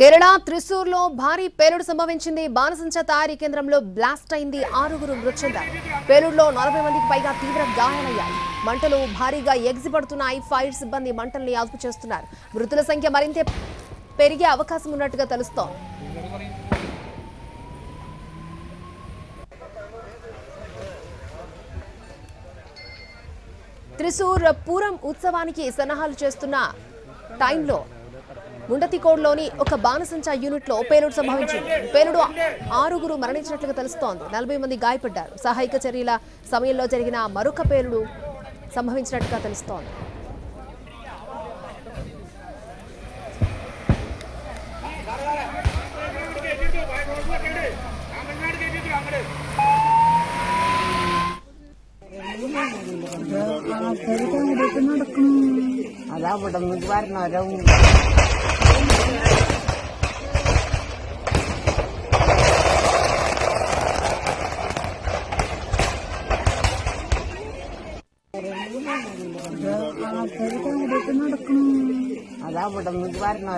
కేరళ త్రిశూర్లో భారీ పేలుడు సంభవించింది. బాణసంచ తయారీ కేంద్రంలో బ్లాస్ట్ అయింది. 6గురు మృతి చెందారు. పేలుడులో 40 మందికి పైగా తీవ్ర గాయాలయ్యాయి. మంటలు భారీగా ఎగిసిపడుతున్నాయి. ఫైర్ సిబ్బంది మంటల్ని అదుపు చేస్తున్నారు. మృతుల సంఖ్య మరింత పెరిగే అవకాశం ఉన్నట్టుగా తెలుస్తోంది. త్రిశూర్ పూరం ఉత్సవానికి సన్నాహాలు చేస్తున్న టైంలో ముండతికోడ్లోని ఒక బాణసంచా యూనిట్లో పేలుడు సంభవించింది. పేలుడు 6గురు మరణించినట్లుగా తెలుస్తోంది. 40 మంది గాయపడ్డారు. సహాయక చర్యల సమయంలో జరిగిన మరొక పేలుడు సంభవించినట్టుగా తెలుస్తోంది. അതാ ഇവിടെ വരണോ അതാ ഇവിടെ വരണോ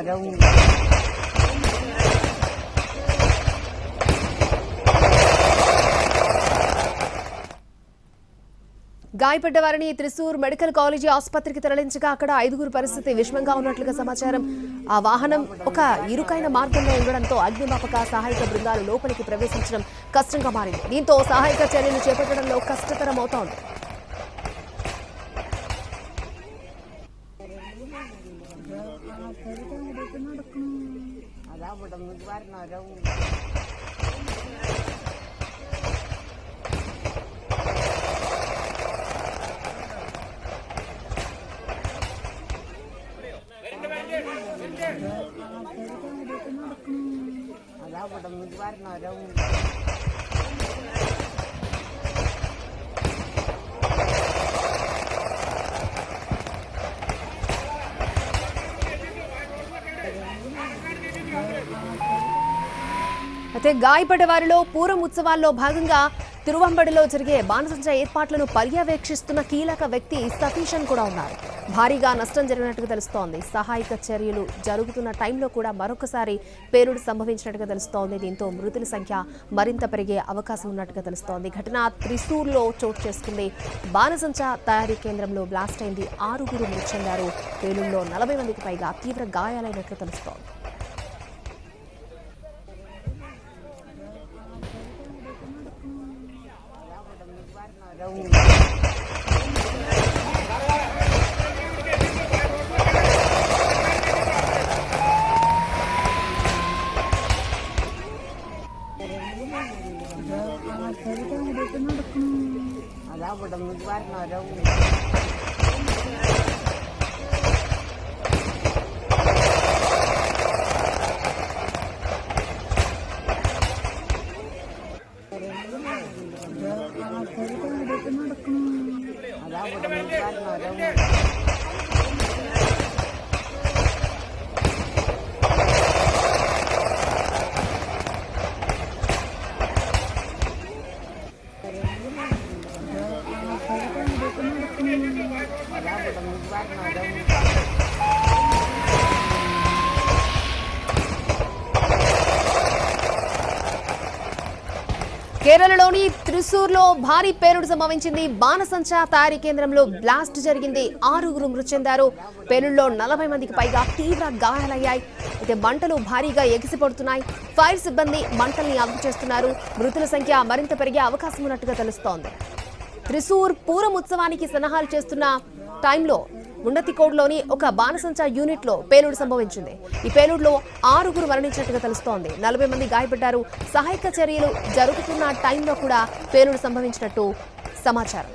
గాయపడ్డ వారిని త్రిశూర్ మెడికల్ కాలేజీ ఆసుపత్రికి తరలించగా అక్కడ 5గురు పరిస్థితి విషమంగా ఉన్నట్లుగా సమాచారం. ఆ వాహనం ఒక ఇరుకైన మార్గంలో ఉండడంతో అగ్నిమాపక సహాయక బృందాలు లోపలికి ప్రవేశించడం కష్టంగా మారింది. దీంతో సహాయక చర్యలు చేపట్టడంలో కష్టతరం అవుతోంది. అయితే గాయపడ్డ వారిలో పూరం ఉత్సవాల్లో భాగంగా తిరువంబడిలో జరిగే బాణసంచ ఏర్పాట్లను పర్యవేక్షిస్తున్న కీలక వ్యక్తి సతీషన్ కూడా ఉన్నారు. భారీగా నష్టం జరిగినట్టుగా తెలుస్తోంది. సహాయక చర్యలు జరుగుతున్న టైంలో కూడా మరొకసారి పేలుడు సంభవించినట్టుగా తెలుస్తోంది. దీంతో మృతుల సంఖ్య మరింత పెరిగే అవకాశం ఉన్నట్టుగా తెలుస్తోంది. ఘటన త్రిశూర్లో చోటు చేసుకుంది. బాణసంచ తయారీ కేంద్రంలో బ్లాస్ట్ అయింది. 6గురు మృతి చెందారు. పేలుడులో 40 మందికి పైగా తీవ్ర గాయాలైనట్లు తెలుస్తోంది. అదా ഇവിടെ വരണോ అదా ഇവിടെ వരണോ కేరళలోని త్రిశూర్లో భారీ పేలుడు సంభవించింది. బాణసంచ తయారీ కేంద్రంలో బ్లాస్ట్ జరిగింది. 6గురు మృతి చెందారు. పేలుడులో 40 మందికి పైగా తీవ్ర గాయాలయ్యాయి. అయితే మంటలు భారీగా ఎగిసిపడుతున్నాయి. ఫైర్ సిబ్బంది మంటల్ని అదుపు చేస్తున్నారు. మృతుల సంఖ్య మరింత పెరిగే అవకాశం ఉన్నట్టుగా తెలుస్తోంది. త్రిశూర్ పూరం ఉత్సవానికి సన్నాహాలు చేస్తున్న టైంలో ముండతికోడ్లోని ఒక బాణసంచ యూనిట్లో పేలుడు సంభవించింది. ఈ పేలుడులో 6గురు మరణించినట్టుగా తెలుస్తోంది. 40 మంది గాయపడ్డారు. సహాయక చర్యలు జరుగుతున్న టైంలో కూడా పేలుడు సంభవించినట్టు సమాచారం.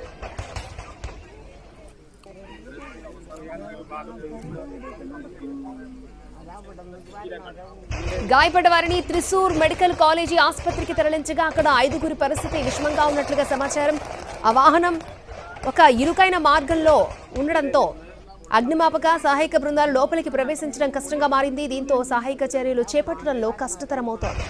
గాయపడ్డ వారిని త్రిశూర్ మెడికల్ కాలేజీ ఆసుపత్రికి తరలించగా అక్కడ 5గురి పరిస్థితి విషమంగా ఉన్నట్లుగా సమాచారం. ఆ వాహనం ఒక ఇరుకైన మార్గంలో ఉండడంతో అగ్నిమాపక సహాయక బృందాలు లోపలికి ప్రవేశించడం కష్టంగా మారింది. దీంతో సహాయక చర్యలు చేపట్టడంలో కష్టతరమవుతోంది.